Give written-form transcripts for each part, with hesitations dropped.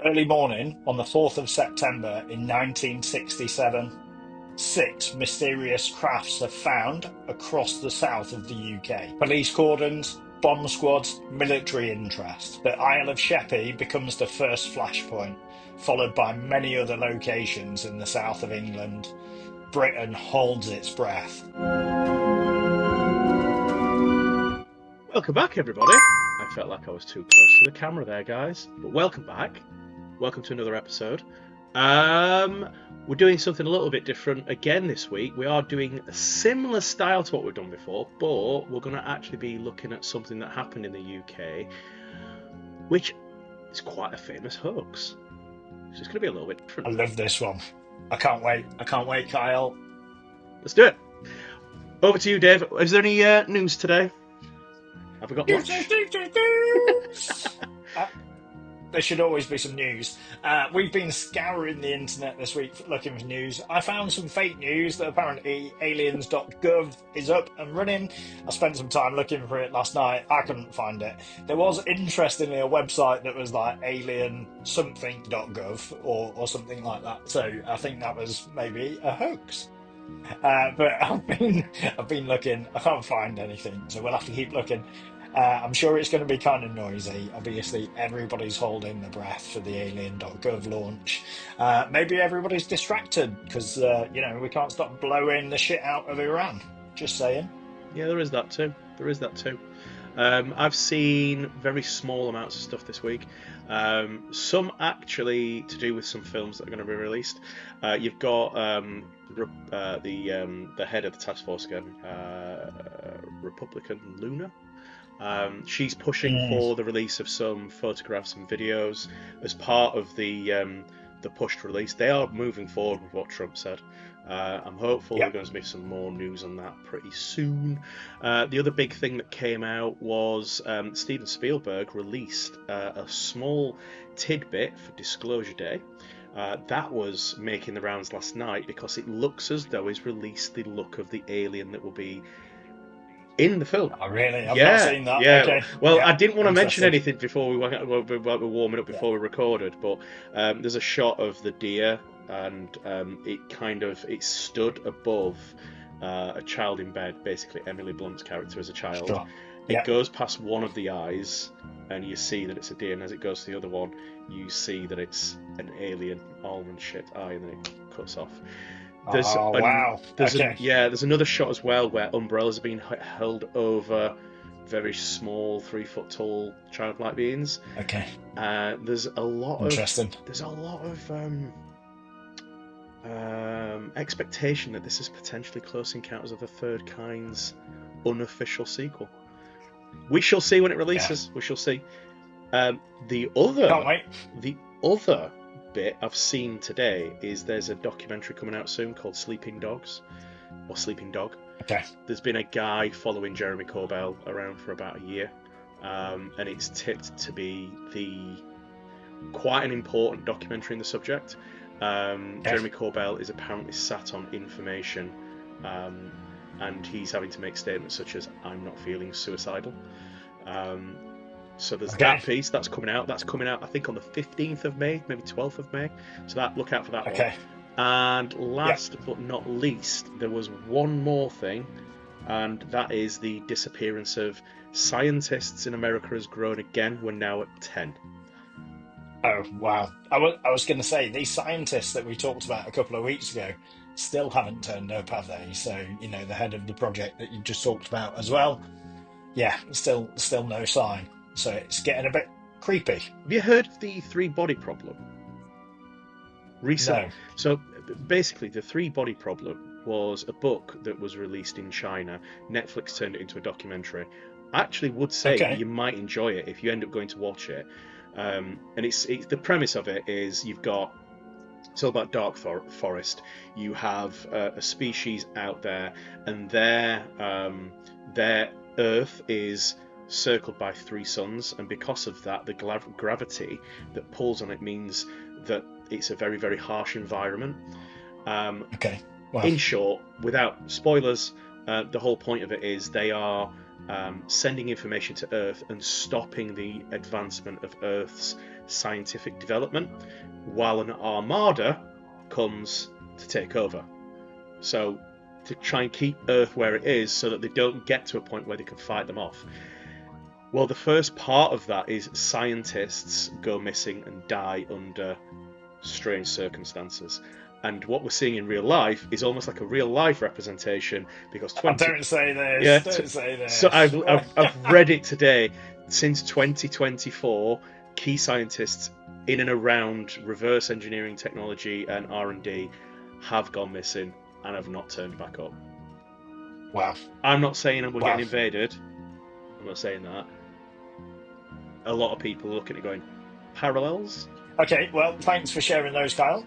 Early morning on the 4th of September in 1967, six mysterious crafts are found across the south of the UK. Police cordons, bomb squads, military interest. The Isle of Sheppey becomes the first flashpoint, followed by many other locations in the south of England. Britain holds its breath. Welcome back, everybody. I felt like I was too close to the camera there, guys. But welcome back. Welcome to another episode. We're doing something a little bit different again this week. We are doing a similar style to what we've done before, but we're going to actually be looking at something that happened in the UK, which is quite a famous hoax. So it's going to be a little bit different. I love this one. I can't wait. I can't wait, Kyle. Let's do it. Over to you, Dave. Is there any news today? Have we got much? There should always be some news. We've been scouring the internet this week looking for news. I found some fake news that apparently aliens.gov is up and running. I spent some time looking for it last night. I couldn't find it. There was, interestingly, a website that was like aliensomething.gov or something like that. So I think that was maybe a hoax. But I've been looking. I can't find anything, so we'll have to keep looking. I'm sure it's going to be kind of noisy. Obviously, everybody's holding their breath for the alien.gov launch. Maybe everybody's distracted because, we can't stop blowing the shit out of Iran. Just saying. Yeah, there is that too. I've seen very small amounts of stuff this week. Some actually to do with some films that are going to be released. You've got the head of the task force again, Republican Luna. She's pushing for the release of some photographs and videos as part of the pushed release. They are moving forward with what Trump said. I'm hopeful there's going to be some more news on that pretty soon. The other big thing that came out was Steven Spielberg released a small tidbit for Disclosure Day. That was making the rounds last night because it looks as though he's released the look of the alien that will be in the film. Oh, really? I've not seen that. Yeah. Okay. Well, I didn't want to mention anything before we were warming up before we recorded, but there's a shot of the deer, and it stood above a child in bed, basically Emily Blunt's character as a child. Sure. It goes past one of the eyes, and you see that it's a deer, and as it goes to the other one, you see that it's an alien almond-shaped eye, and then it cuts off. Wow. There's another shot as well where umbrellas are being held over very small 3-foot tall childlike beings. Okay. There's a lot Interesting. There's a lot of expectation that this is potentially Close Encounters of the Third Kind's unofficial sequel. We shall see when it releases. We shall see. Can't wait. The other bit I've seen today is there's a documentary coming out soon called Sleeping Dogs or Sleeping Dog. Okay. There's been a guy following Jeremy Corbell around for about a year, and it's tipped to be quite an important documentary in the subject. Jeremy Corbell is apparently sat on information, and he's having to make statements such as "I'm not feeling suicidal." So there's that piece that's coming out. That's coming out, I think, on the 15th of May, maybe 12th of May. So look out for that one. And last but not least, there was one more thing, and that is the disappearance of scientists in America has grown again. We're now at 10. Oh, wow. I was going to say, these scientists that we talked about a couple of weeks ago still haven't turned up, have they? So, the head of the project that you just talked about as well. Yeah, still no sign. So it's getting a bit creepy. Have you heard of the 3-body problem? Recently. No. So basically, the 3-body problem was a book that was released in China. Netflix turned it into a documentary. I actually would say you might enjoy it if you end up going to watch it. And it's the premise of it is it's all about dark forest. You have a species out there, and their Earth is circled by 3 suns, and because of that, the gravity that pulls on it means that it's a very, very harsh environment. Wow. In short, without spoilers, the whole point of it is they are sending information to Earth and stopping the advancement of Earth's scientific development, while an armada comes to take over. So to try and keep Earth where it is so that they don't get to a point where they can fight them off. Well, the first part of that is scientists go missing and die under strange circumstances. And what we're seeing in real life is almost like a real life representation, because Don't say this. Yeah, Don't say this. So I've read it today. Since 2024, key scientists in and around reverse engineering technology and R&D have gone missing and have not turned back up. Wow. I'm not saying we're getting invaded. I'm not saying that. A lot of people are looking at going, parallels? Okay, well, thanks for sharing those, Kyle.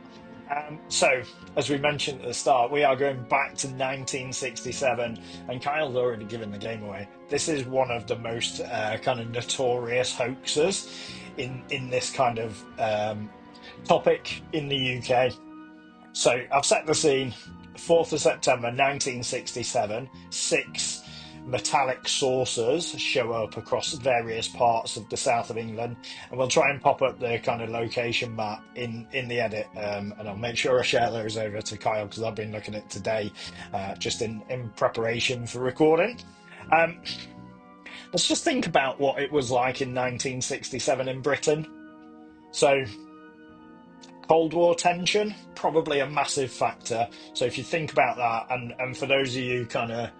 So, as we mentioned at the start, we are going back to 1967, and Kyle's already given the game away. This is one of the most kind of notorious hoaxes in this kind of topic in the UK. So, I've set the scene. 4th of September 1967, 6 metallic saucers show up across various parts of the south of England, and we'll try and pop up the kind of location map in the edit, and I'll make sure I share those over to Kyle, because I've been looking at it today just in preparation for recording. Let's just think about what it was like in 1967 in Britain. So Cold War tension, probably a massive factor. So if you think about that, and for those of you kind of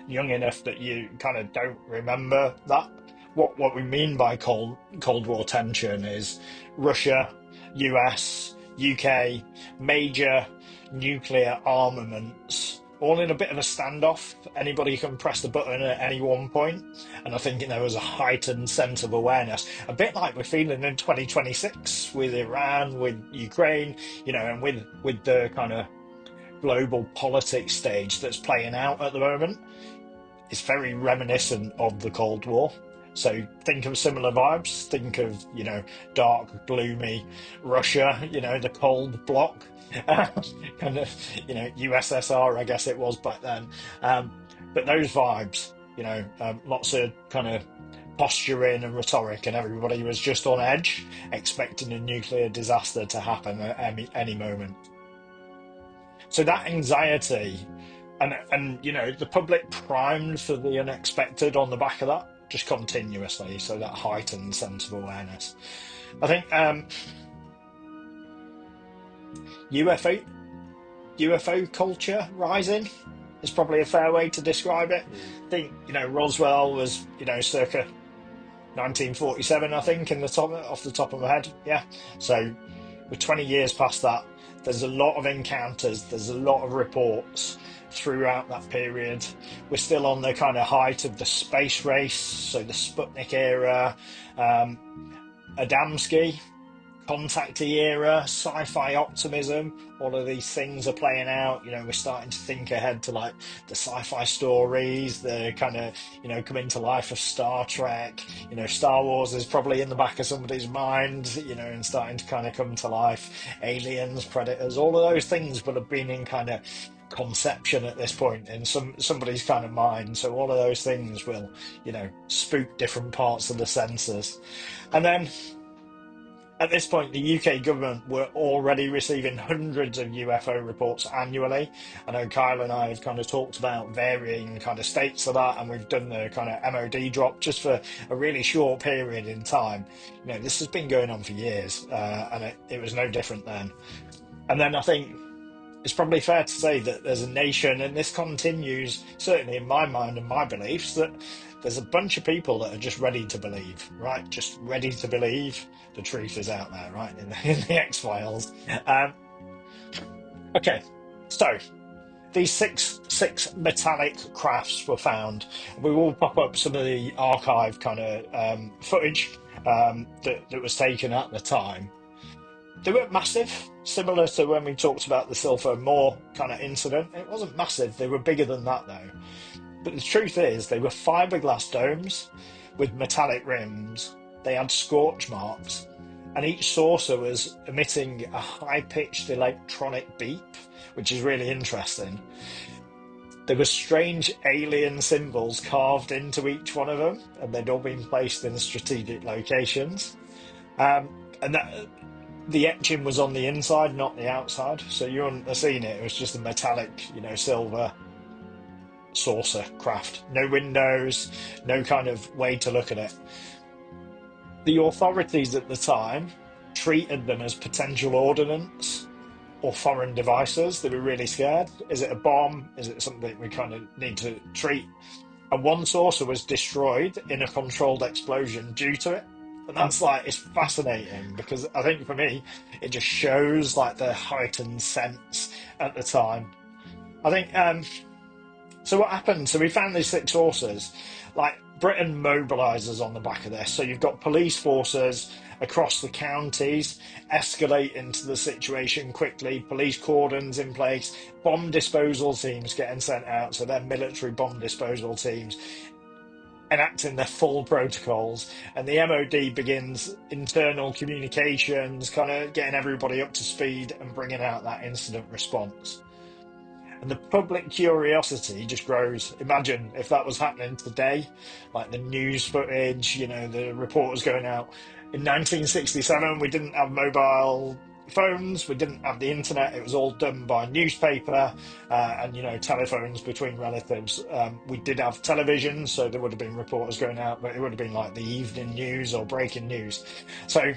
young enough that you kind of don't remember that, what we mean by Cold War tension is Russia, US, UK, major nuclear armaments, all in a bit of a standoff. Anybody can press the button at any one point, and I think there was a heightened sense of awareness, a bit like we're feeling in 2026 with Iran, with Ukraine, and with the kind of global politics stage that's playing out at the moment. It's very reminiscent of the Cold War. So think of similar vibes. Think of, dark, gloomy Russia, the cold bloc, kind of, USSR, I guess it was back then. But those vibes, lots of kind of posturing and rhetoric, and everybody was just on edge, expecting a nuclear disaster to happen at any moment. So that anxiety, and the public primed for the unexpected on the back of that, just continuously. So that heightened sense of awareness. I think UFO culture rising is probably a fair way to describe it. I think Roswell was circa 1947, I think, off the top of my head. Yeah. So we're 20 years past that. There's a lot of encounters. There's a lot of reports throughout that period. We're still on the kind of height of the space race, so the Sputnik era, Adamski, contactee era, sci-fi optimism. All of these things are playing out. We're starting to think ahead to like the sci-fi stories, the kind of coming to life of Star Trek. Star Wars is probably in the back of somebody's mind, and starting to kind of come to life. Aliens, Predators, all of those things will have been in kind of conception at this point in somebody's kind of mind. So all of those things will spook different parts of the senses. And then at this point, the UK government were already receiving hundreds of UFO reports annually. I know Kyle and I have kind of talked about varying kind of states of that, and we've done the kind of MOD drop just for a really short period in time. This has been going on for years, and it was no different then. And then I think it's probably fair to say that there's a nation, and this continues, certainly in my mind and my beliefs, that there's a bunch of people that are just ready to believe, right? Just ready to believe the truth is out there, right? In the X-Files. Okay, so these six metallic crafts were found. We will pop up some of the archive kind of footage that was taken at the time. They weren't massive, similar to when we talked about the Sulphur Moor kind of incident. It wasn't massive. They were bigger than that, though. But the truth is, they were fiberglass domes with metallic rims. They had scorch marks, and each saucer was emitting a high-pitched electronic beep, which is really interesting. There were strange alien symbols carved into each one of them, and they'd all been placed in strategic locations. and that the etching was on the inside, not the outside. So you wouldn't have seen it. It was just a metallic, silver saucer craft. No windows, no kind of way to look at it. The authorities at the time treated them as potential ordnance or foreign devices. They were really scared. Is it a bomb? Is it something we kind of need to treat? And one saucer was destroyed in a controlled explosion due to it. And that's it's fascinating because I think for me, it just shows the heightened sense at the time. I think, so what happened? So we found these 6 saucers. Britain mobilises on the back of this. So you've got police forces across the counties escalate into the situation quickly, police cordons in place, bomb disposal teams getting sent out, so they're military bomb disposal teams, enacting their full protocols, and the MOD begins internal communications, kind of getting everybody up to speed and bringing out that incident response. And the public curiosity just grows. Imagine if that was happening today, the news footage, the reporters going out. In 1967, we didn't have mobile phones, we didn't have the internet. It was all done by newspaper and, telephones between relatives. We did have television, so there would have been reporters going out, but it would have been the evening news or breaking news. So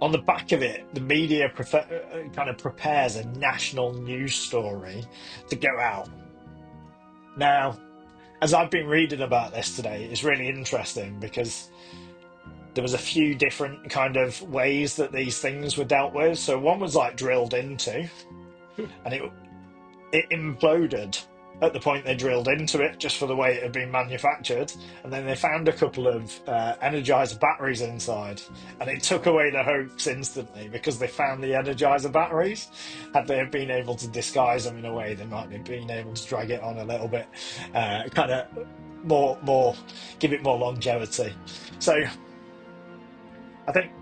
on the back of it, the media kind of prepares a national news story to go out. Now, as I've been reading about this today, it's really interesting because there was a few different kind of ways that these things were dealt with. So one was drilled into, and it imploded at the point they drilled into it, just for the way it had been manufactured. And then they found a couple of Energizer batteries inside, and it took away the hoax instantly because they found the Energizer batteries. Had they have been able to disguise them in a way, they might have been able to drag it on a little bit, kind of more, give it more longevity. So I think,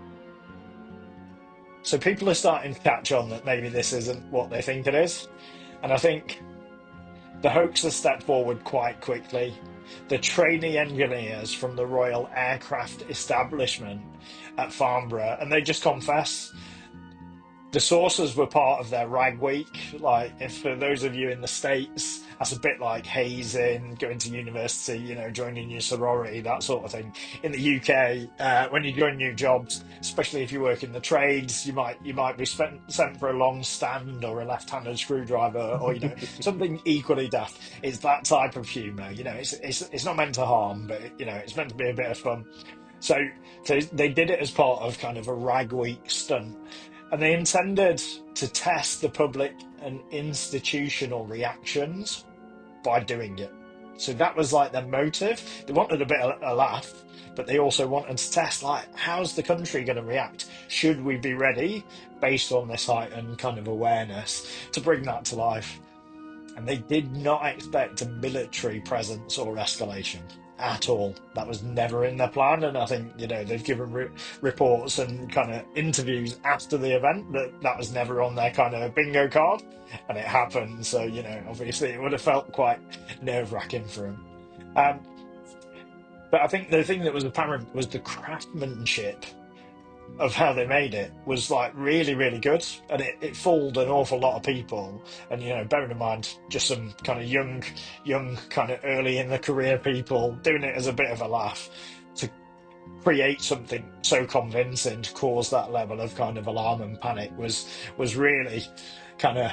so people are starting to catch on that maybe this isn't what they think it is. And I think the hoax has stepped forward quite quickly. The trainee engineers from the Royal Aircraft Establishment at Farnborough, and they just confess the saucers were part of their rag week. If for those of you in the States, that's a bit like hazing, going to university, joining your sorority, that sort of thing. In the UK, when you join new jobs, especially if you work in the trades, you might be sent for a long stand or a left-handed screwdriver, or something equally daft. It's that type of humour. It's not meant to harm, but it's meant to be a bit of fun. So they did it as part of kind of a rag week stunt. And they intended to test the public and institutional reactions by doing it. So that was their motive. They wanted a bit of a laugh, but they also wanted to test, how's the country going to react? Should we be ready, based on this heightened kind of awareness, to bring that to life? And they did not expect a military presence or escalation at all. That was never in their plan, and I think they've given reports and kind of interviews after the event that was never on their kind of bingo card, and it happened. So obviously it would have felt quite nerve-wracking for them. But I think the thing that was apparent was the craftsmanship of how they made it was really, really good, and it fooled an awful lot of people. And bearing in mind just some kind of young kind of early in the career people doing it as a bit of a laugh, to create something so convincing to cause that level of kind of alarm and panic was really kind of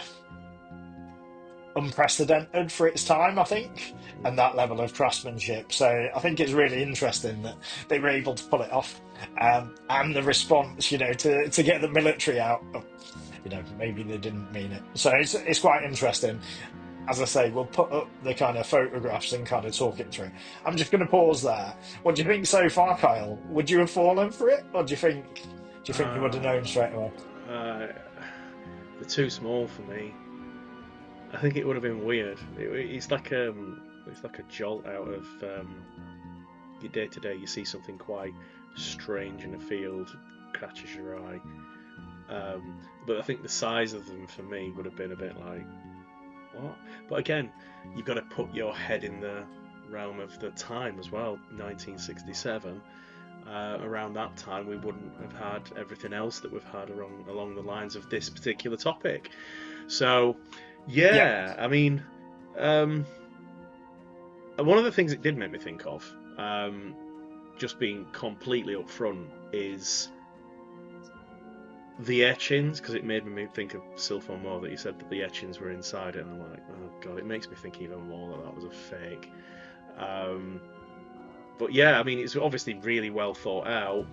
unprecedented for its time, I think, and that level of craftsmanship. So I think it's really interesting that they were able to pull it off, and the response, to get the military out. Maybe they didn't mean it. So it's quite interesting. As I say, we'll put up the kind of photographs and kind of talk it through. I'm just going to pause there. What do you think so far, Kyle? Would you have fallen for it, or do you think you would have known straight away? They're too small for me. I think it would have been weird. It's like a jolt out of your day to day. You see something quite strange in a field, catches your eye. But I think the size of them for me would have been a bit like, what? But again, you've got to put your head in the realm of the time as well. 1967. around that time, we wouldn't have had everything else that we've had along the lines of this particular topic. So, yeah, I mean, one of the things it did make me think of, just being completely upfront, is the etchings, because it made me think of Silphon more, that you said that the etchings were inside it, and I'm like, oh god, it makes me think even more that was a fake. But yeah, I mean, it's obviously really well thought out.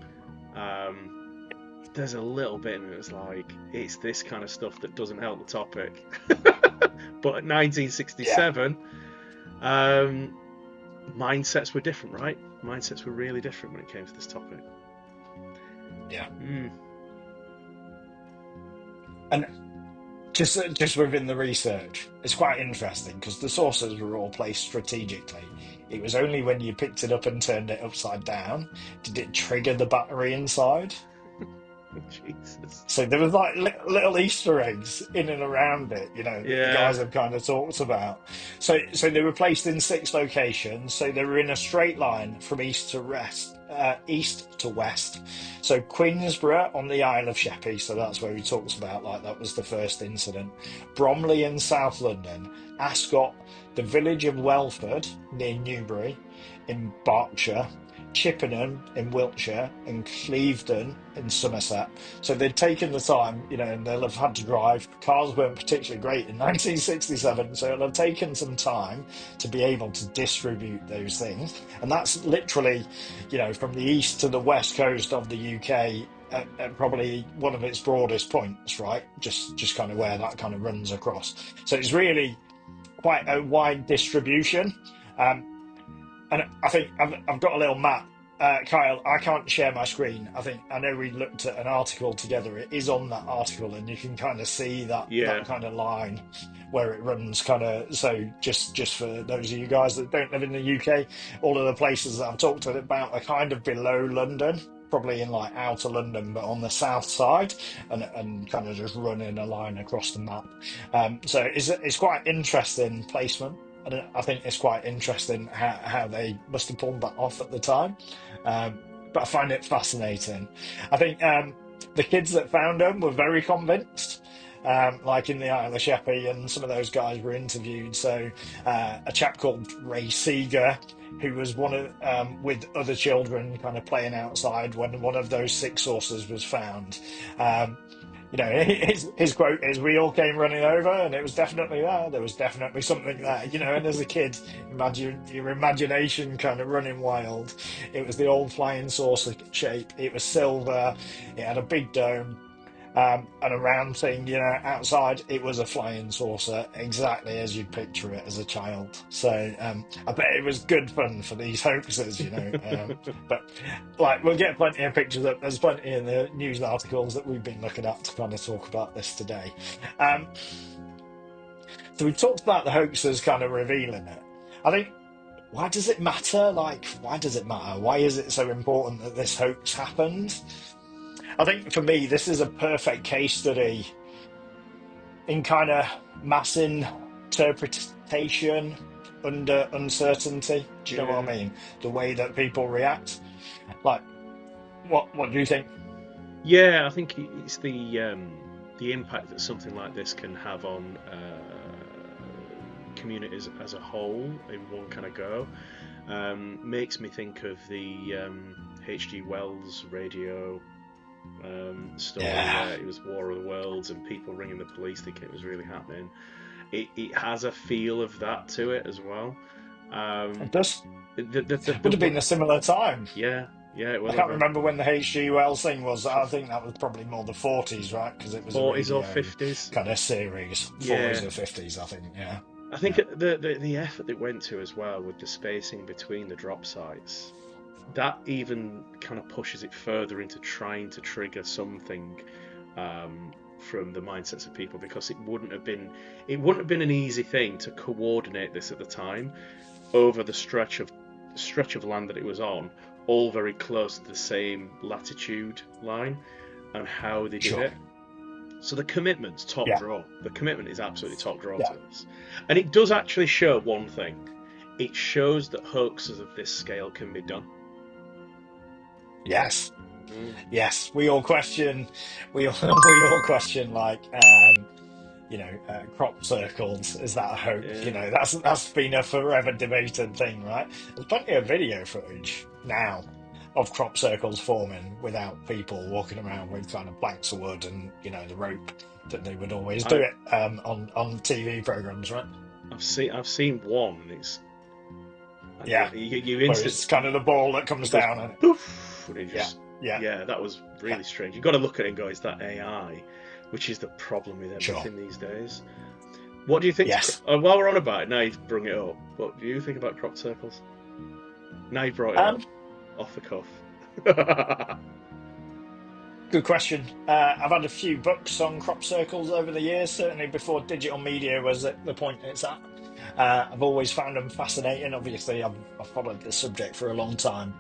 There's a little bit in it that's like, it's this kind of stuff that doesn't help the topic. But at 1967, mindsets were different, right? Mindsets were really different when it came to this topic. Yeah. And just within the research, it's quite interesting because the sources were all placed strategically. It was only when you picked it up and turned it upside down did it trigger the battery inside. Jesus. So there was like little Easter eggs in and around it, you know, that the guys have kind of talked about. So they were placed in 6 locations. So they were in a straight line from east to west. So Queensborough on the Isle of Sheppey, so that's where he talks about, like, that was the first incident. Bromley in South London, Ascot, the village of Welford near Newbury in Berkshire, Chippenham in Wiltshire, and Clevedon in Somerset. So they'd taken the time, you know, and they'll have had to drive. Cars weren't particularly great in 1967, so it'll have taken some time to be able to distribute those things. And that's literally, you know, from the east to the west coast of the UK, at probably one of its broadest points, right? Just kind of where that kind of runs across. So it's really quite a wide distribution. And I think I've got a little map. Kyle, I can't share my screen. I know we looked at an article together. It is on that article, and you can kind of see that kind of line where it runs kind of. So just for those of you guys that don't live in the UK, all of the places that I've talked about are kind of below London, probably in like outer London, but on the south side, and kind of just running a line across the map. So it's quite interesting placement. And I think it's quite interesting how they must have pulled that off at the time. But I find it fascinating. I think the kids that found them were very convinced, like in the Isle of Sheppey, and some of those guys were interviewed. So a chap called Ray Seeger, who was one of with other children kind of playing outside when one of those 6 saucers was found. You know, his quote is, "We all came running over, and it was definitely there. There was definitely something there." You know, and as a kid, imagine your imagination kind of running wild. It was the old flying saucer shape. It was silver. It had a big dome. And a round thing, you know, outside. It was a flying saucer, exactly as you'd picture it as a child. So I bet it was good fun for these hoaxers, you know. But like, we'll get plenty of pictures up. There's plenty in the news articles that we've been looking at to kind of talk about this today. So we've talked about the hoaxers kind of revealing it. I think, why does it matter? Like, why does it matter? Why is it so important that this hoax happened? I think for me, this is a perfect case study in kind of mass interpretation under uncertainty. Do you know what I mean? The way that people react. Like, what do you think? Yeah, I think it's the impact that something like this can have on communities as a whole in one kind of go. Makes me think of the H.G. Wells radio story where it was War of the Worlds and people ringing the police thinking it was really happening. It has a feel of that to it as well. It does. It would have been a similar time. Yeah, it was. I can't remember when the H.G. Wells thing was. I think that was probably more the 40s, right? Because it was 40s or 50s kind of series. 40s or 50s, I think. Yeah. I think the effort that went to as well with the spacing between the drop sites, that even kind of pushes it further into trying to trigger something from the mindsets of people, because it wouldn't have been an easy thing to coordinate this at the time over the stretch of land that it was on, all very close to the same latitude line, and how they did it. So the commitment's top draw. The commitment is absolutely top draw to this, and it does actually show one thing. It shows that hoaxes of this scale can be done. Yes. Mm, Yes. We all question. We all question like crop circles. Is that a hoax? yeah. That's been a forever debated thing, right? There's plenty of video footage now of crop circles forming without people walking around with kind of planks of wood and the rope that they would always do I it on TV programs, right? I've seen one, and it's and Yeah, you where instant it's kind of the ball that comes it goes down and poof, and it yeah, just yeah, yeah, that was yeah, really strange. You've got to look at it and go, is that AI? Which is the problem with sure, everything these days. What do you think? yes. While we're on about it, now you've brought it up. What do you think about crop circles? Now you brought it Um, up off the cuff. Good question. I've had a few books on crop circles over the years, certainly before digital media was at the point it's at. I've always found them fascinating. Obviously, I've followed this subject for a long time.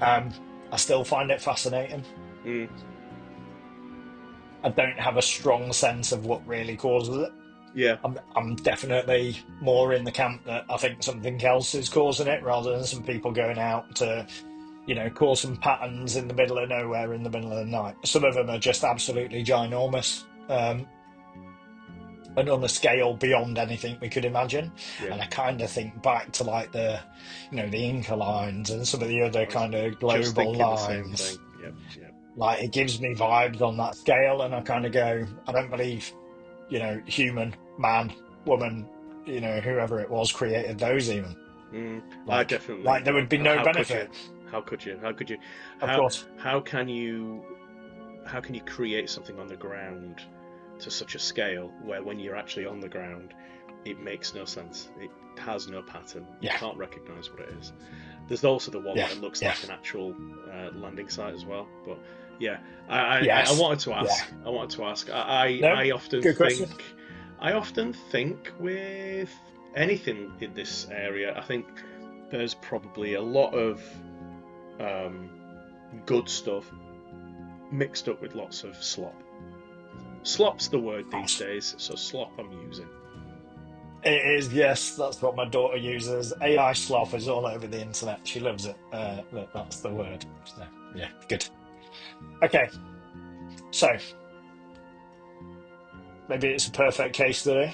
Um, I still find it fascinating. Mm, I don't have a strong sense of what really causes it. yeah, I'm definitely more in the camp that I think something else is causing it rather than some people going out to cause some patterns in the middle of nowhere in the middle of the night. Some of them are just absolutely ginormous, and on a scale beyond anything we could imagine. yeah. And I kind of think back to like the Inca lines and some of the other I was kind of just global thinking the same thing. lines. Yep, yep. Like it gives me vibes on that scale, and I kind of go, I don't believe, human, man, woman, whoever it was created those even. I Like, definitely. there would be no How could you? benefit, How could you? How could you? of How course. how can you? How can you create something on the ground to such a scale where when you're actually on the ground, it makes no sense. It has no pattern. You Yeah, can't recognise what it is. There's also the one yeah, that looks yeah, like an actual landing site as well. But yeah, I yes, wanted to yeah. ask. I wanted to ask. I No, I often good think. question. I often think with anything in this area, I think there's probably a lot of um, good stuff mixed up with lots of slop. Slop's the word these Nice. days, so slop I'm using. It is, yes, that's what my daughter uses. AI sloth is all over the internet. She loves it. That's the word. So, yeah, good. Okay, so maybe it's a perfect case study.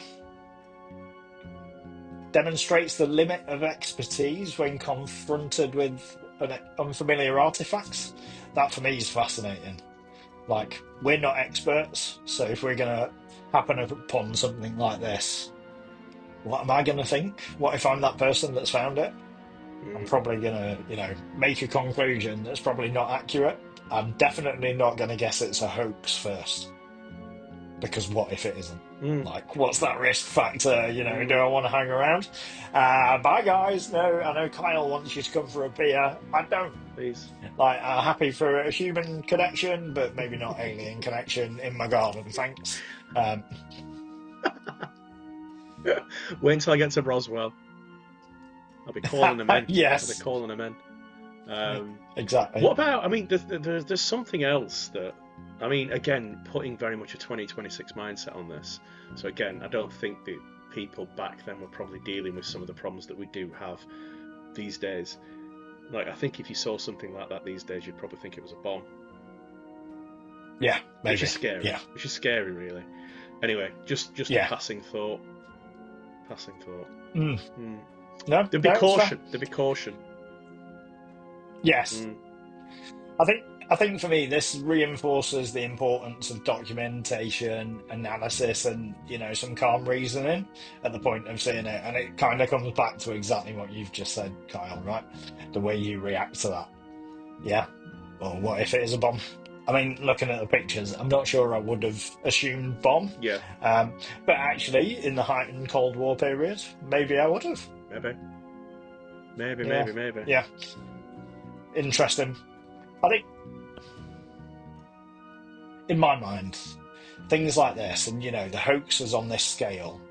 Demonstrates the limit of expertise when confronted with unfamiliar artifacts. That for me is fascinating. Like, we're not experts, so if we're going to happen upon something like this, what am I going to think? What if I'm that person that's found it? I'm Mm, probably going to, make a conclusion that's probably not accurate. I'm definitely not going to guess it's a hoax first, because what if it isn't? mm, Like, what's that risk factor? Do mm, I want to hang around? Bye, guys. No, I know Kyle wants you to come for a beer. I don't. please. Like, happy for a human connection, but maybe not alien connection in my garden, thanks. Um, Wait until I get to Roswell. I'll be calling them in. I'll be yes, calling them in. exactly. What about? I mean, there's something else that. I mean, again, putting very much a 2026 mindset on this. So again, I don't think that people back then were probably dealing with some of the problems that we do have these days. Like, I think if you saw something like that these days, you'd probably think it was a bomb, Yeah, which maybe. is scary. Yeah, Which is scary, really. Anyway, just a yeah. passing thought. Passing thought. Mm. Mm. No, There'd be no, it's fair. caution. There'd be caution. Yes. Mm. I think for me this reinforces the importance of documentation, analysis, and some calm reasoning at the point of seeing it. And it kind of comes back to exactly what you've just said, Kyle, right? The way you react to that. Yeah. Or what if it is a bomb? I mean, looking at the pictures, I'm not sure I would have assumed bomb. Yeah, Um, but actually, in the heightened Cold War period, maybe I would have. maybe, maybe, Yeah. maybe, maybe. Yeah. Interesting. I think, in my mind, things like this, and the hoaxes on this scale,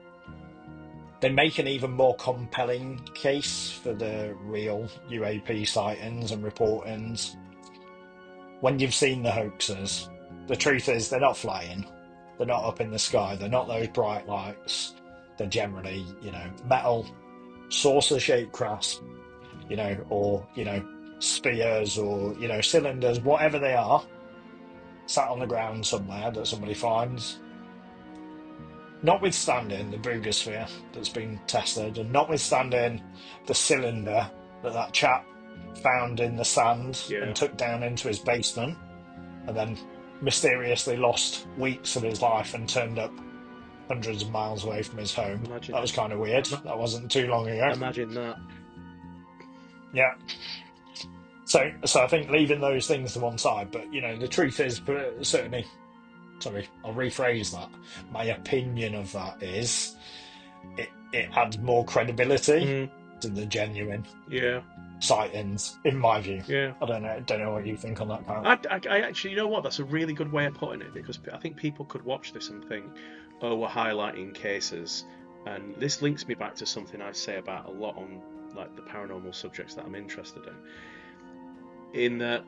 they make an even more compelling case for the real UAP sightings and reportings. When you've seen the hoaxes, the truth is they're not flying, they're not up in the sky, they're not those bright lights. They're generally, metal, saucer-shaped crafts, or spheres or, cylinders, whatever they are, sat on the ground somewhere that somebody finds. Notwithstanding the Boogosphere that's been tested, and notwithstanding the cylinder that chap found in the sand Yeah. and took down into his basement, and then mysteriously lost weeks of his life and turned up hundreds of miles away from his home. That was kind of weird. That wasn't too long ago. Imagine that. Yeah. So I think leaving those things to one side, but the truth is, certainly, sorry, I'll rephrase that. My opinion of that is it adds more credibility to the genuine sightings, in my view. Yeah. I don't know what you think on that, Kyle. I actually, you know what? That's a really good way of putting it, because I think people could watch this and think, oh, we're highlighting cases, and this links me back to something I say about a lot on like the paranormal subjects that I'm interested in that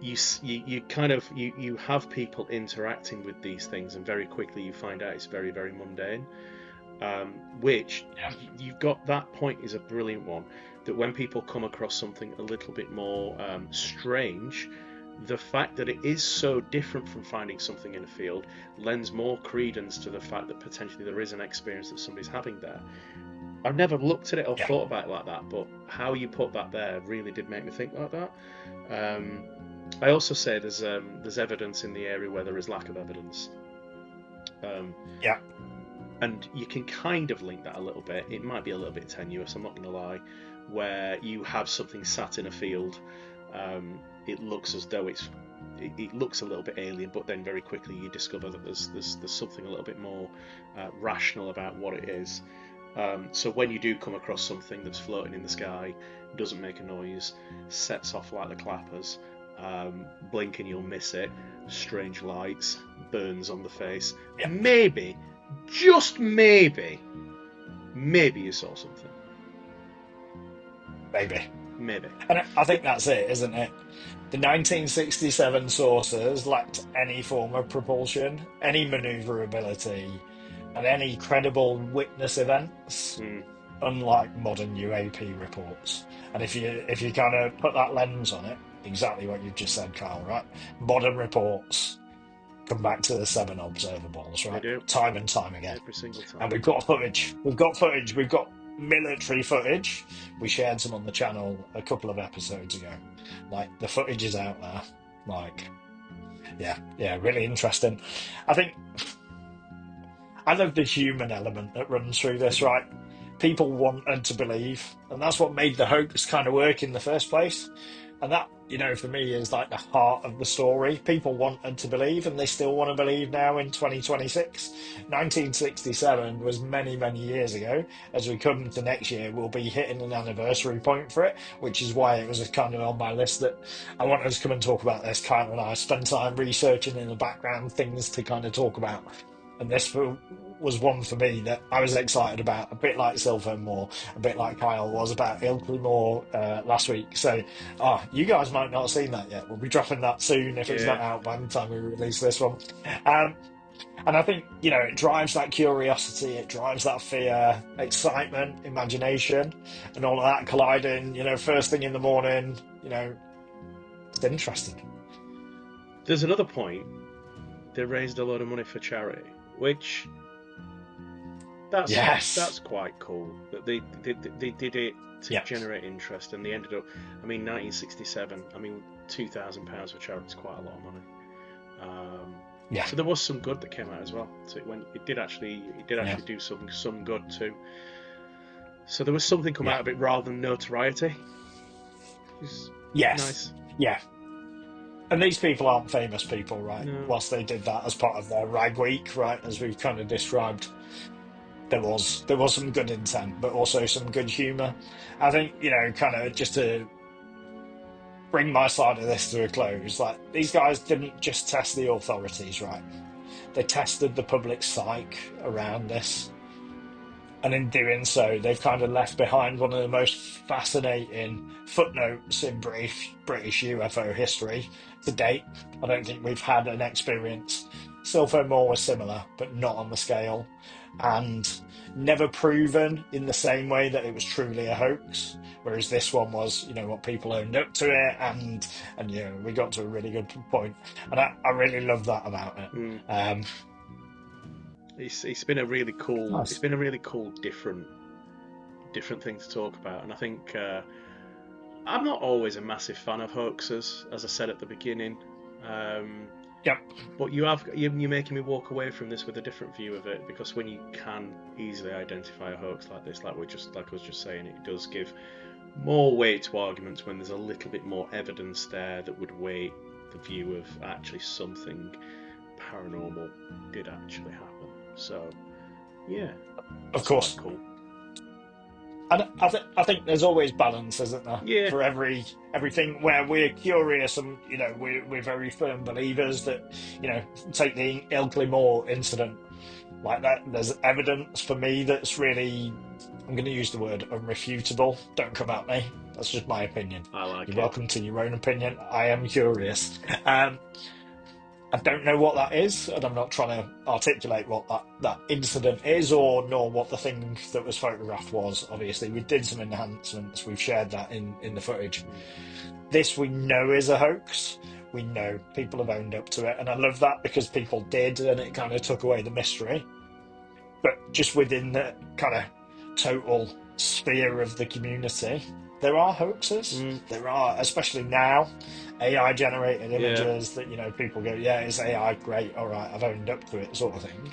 you kind of you have people interacting with these things, and very quickly you find out it's very, very mundane. Which you've got, that point is a brilliant one, that when people come across something a little bit more strange, the fact that it is so different from finding something in a field lends more credence to the fact that potentially there is an experience that somebody's having there. I've never looked at it or thought about it like that, but how you put that there really did make me think like that. I also say there's evidence in the area where there is lack of evidence. And you can kind of link that a little bit. It might be a little bit tenuous, I'm not going to lie, where you have something sat in a field. It looks as though it looks a little bit alien, but then very quickly you discover that there's something a little bit more rational about what it is. So when you do come across something that's floating in the sky, doesn't make a noise, sets off like the clappers, blink and you'll miss it, strange lights, burns on the face, maybe, just maybe you saw something. Maybe. And I think that's it, isn't it? The 1967 saucers lacked any form of propulsion, any maneuverability, and any credible witness events, unlike modern UAP reports. And if you kind of put that lens on it, exactly what you've just said, Carl, right? Modern reports come back to the 7 observables, right? Time and time again. Every single time. And we've got footage. We've got military footage. We shared some on the channel a couple of episodes ago. Like, the footage is out there. Like, yeah, really interesting. I love the human element that runs through this, right? People wanted to believe, and that's what made the hoax kind of work in the first place. And that, for me, is like the heart of the story. People wanted to believe, and they still want to believe now in 2026. 1967 was many, many years ago. As we come to next year, we'll be hitting an anniversary point for it, which is why it was kind of on my list that I wanted to come and talk about this. Kyle and I spent time researching in the background things to kind of talk about. And this was one for me that I was excited about, a bit like Silvermore, a bit like Kyle was about Ilkley last week. So, you guys might not have seen that yet. We'll be dropping that soon if it's not out by the time we release this one. And I think, it drives that curiosity, it drives that fear, excitement, imagination, and all of that colliding, first thing in the morning, it's interesting. There's another point. They raised a lot of money for charity, which that's quite cool. That they did it to generate interest, and they ended up. 1967. £2,000 for charity is quite a lot of money. So there was some good that came out as well. So it did actually do some good too. So there was something come out of it rather than notoriety. Nice. Yeah. And these people aren't famous people, right? No. Whilst they did that as part of their rag week, right, as we've kind of described, there was some good intent, but also some good humour. I think, kind of just to bring my side of this to a close, like, these guys didn't just test the authorities, right? They tested the public psyche around this. And in doing so, they've kind of left behind one of the most fascinating footnotes in British UFO history to date. I don't think we've had an experience. Silvermore was similar, but not on the scale. And, never proven in the same way that it was truly a hoax. Whereas this one was, what people owned up to it, and we got to a really good point, and I really love that about it. Mm. Um, It's been a really cool. nice. It's been a really cool different thing to talk about, and I think I'm not always a massive fan of hoaxes, as I said at the beginning. Yep. But you're making me walk away from this with a different view of it, because when you can easily identify a hoax like this, like I was just saying, it does give more weight to arguments when there's a little bit more evidence there that would weigh the view of actually something paranormal did actually happen. So, yeah, Of course. cool. And I think there's always balance, isn't there? Yeah. For everything where we're curious, and we're very firm believers that take the Ilkley Moor incident like that. There's evidence for me that's really, I'm going to use the word unrefutable. Don't come at me. That's just my opinion. I like You're it. welcome to your own opinion. I am curious. I don't know what that is, and I'm not trying to articulate what that incident is, nor what the thing that was photographed was. Obviously, we did some enhancements. We've shared that in the footage. This we know is a hoax. We know people have owned up to it, and I love that because people did, and it kind of took away the mystery. But just within the kind of total sphere of the community, there are hoaxes. There are, especially now, AI generated images that people go, yeah, it's AI, great, all right, I've owned up to it, sort of thing.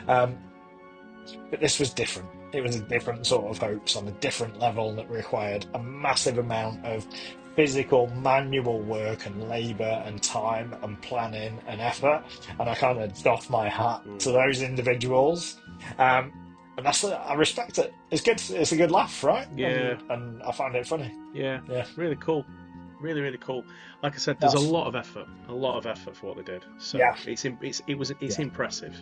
But this was different. It was a different sort of hoax on a different level that required a massive amount of physical manual work and labour and time and planning and effort, and I kind of doff my hat to those individuals. And I respect it. It's good. It's a good laugh, right? Yeah. And I find it funny. Yeah. Yeah. Really cool. Really, really cool. Like I said, there's a lot of effort for what they did. So yeah. it's impressive.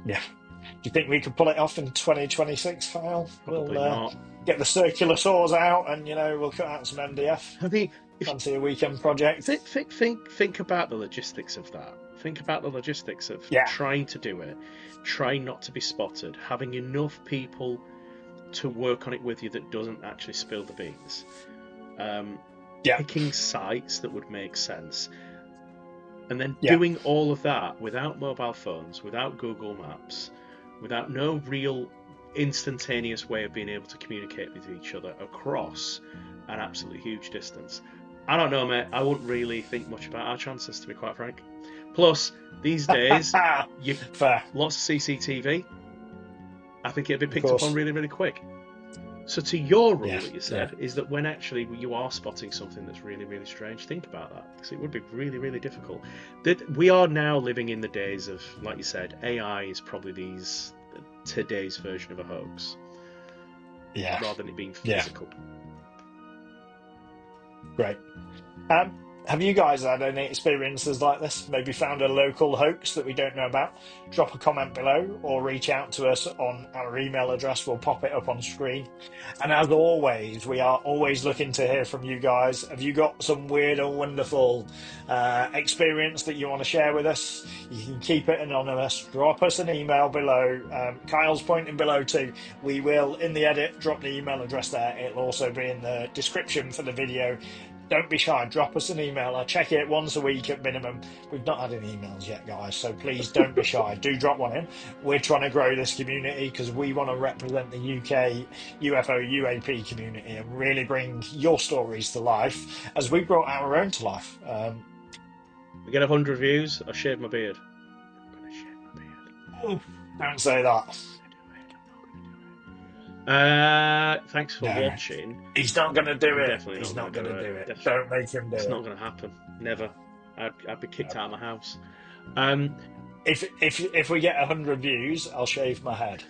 Yeah. Do you think we could pull it off in 2026, Kyle? Probably not. Get the circular saws out, and we'll cut out some MDF. I mean, fancy a weekend project. Think about the logistics of that. Think about the logistics of trying to do it, trying not to be spotted, having enough people to work on it with you that doesn't actually spill the beans. Picking sites that would make sense, and then doing all of that without mobile phones, without Google Maps, without no real instantaneous way of being able to communicate with each other across an absolutely huge distance. I don't know, mate. I wouldn't really think much about our chances, to be quite frank. Plus, these days, lots of CCTV. I think it'd be picked up on really, really quick. So to your rule that you said is that when actually you are spotting something that's really, really strange, think about that, because it would be really, really difficult. We are now living in the days of, like you said, AI is probably today's version of a hoax. Rather than it being physical. Great. Have you guys had any experiences like this? Maybe found a local hoax that we don't know about? Drop a comment below or reach out to us on our email address. We'll pop it up on screen. And as always, we are always looking to hear from you guys. Have you got some weird or wonderful experience that you want to share with us? You can keep it anonymous. Drop us an email below. Kyle's pointing below too. We will, in the edit, drop the email address there. It'll also be in the description for the video. Don't be shy, drop us an email. I check it once a week at minimum. We've not had any emails yet, guys, so please don't be shy. Do drop one in. We're trying to grow this community because we want to represent the UK UFO UAP community and really bring your stories to life as we brought our own to life. We get 100 views, I'll shave my beard. I'm going to shave my beard. Don't say that. Thanks for watching. He's not going to do it. Definitely He's not going to do it. Definitely. Don't make him do it. It's not going to happen. Never. I'd be kicked out of my house. If we get 100 views, I'll shave my head.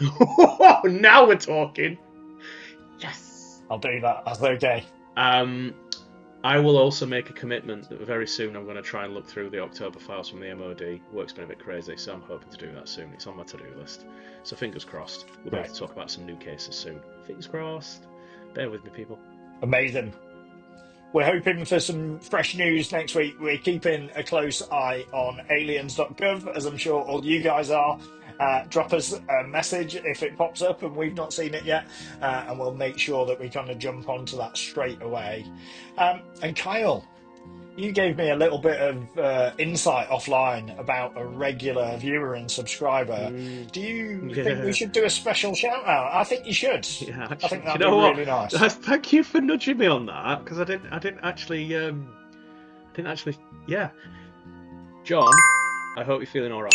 Now we're talking. Yes. I'll do that. That's okay. I will also make a commitment that very soon I'm going to try and look through the October files from the MOD. Work's been a bit crazy, so I'm hoping to do that soon. It's on my to-do list. So fingers crossed. We'll be able to talk about some new cases soon. Fingers crossed. Bear with me, people. Amazing. We're hoping for some fresh news next week. We're keeping a close eye on aliens.gov, as I'm sure all you guys are. drop us a message if it pops up and we've not seen it yet, and we'll make sure that we kind of jump onto that straight away. And Kyle, you gave me a little bit of insight offline about a regular viewer and subscriber. Do you think we should do a special shout out? I think you should. Yeah, I think that'd you know be what? really nice. Thank you for nudging me on that, because I didn't actually. Yeah, John, I hope you're feeling all right,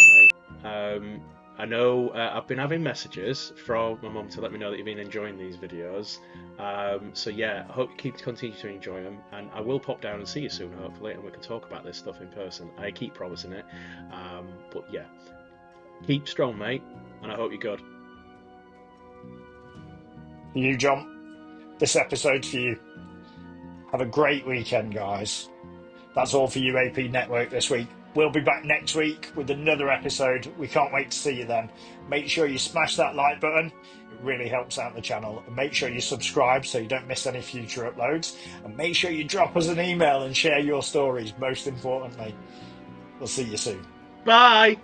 mate. I know I've been having messages from my mum to let me know that you've been enjoying these videos. So yeah, I hope you continue to enjoy them, and I will pop down and see you soon, hopefully, and we can talk about this stuff in person. I keep promising it. But yeah, keep strong, mate, and I hope you're good. You, John, this episode's for you. Have a great weekend, guys. That's all for UAP Network this week. We'll be back next week with another episode. We can't wait to see you then. Make sure you smash that like button. It really helps out the channel. And make sure you subscribe so you don't miss any future uploads. And make sure you drop us an email and share your stories, most importantly. We'll see you soon. Bye!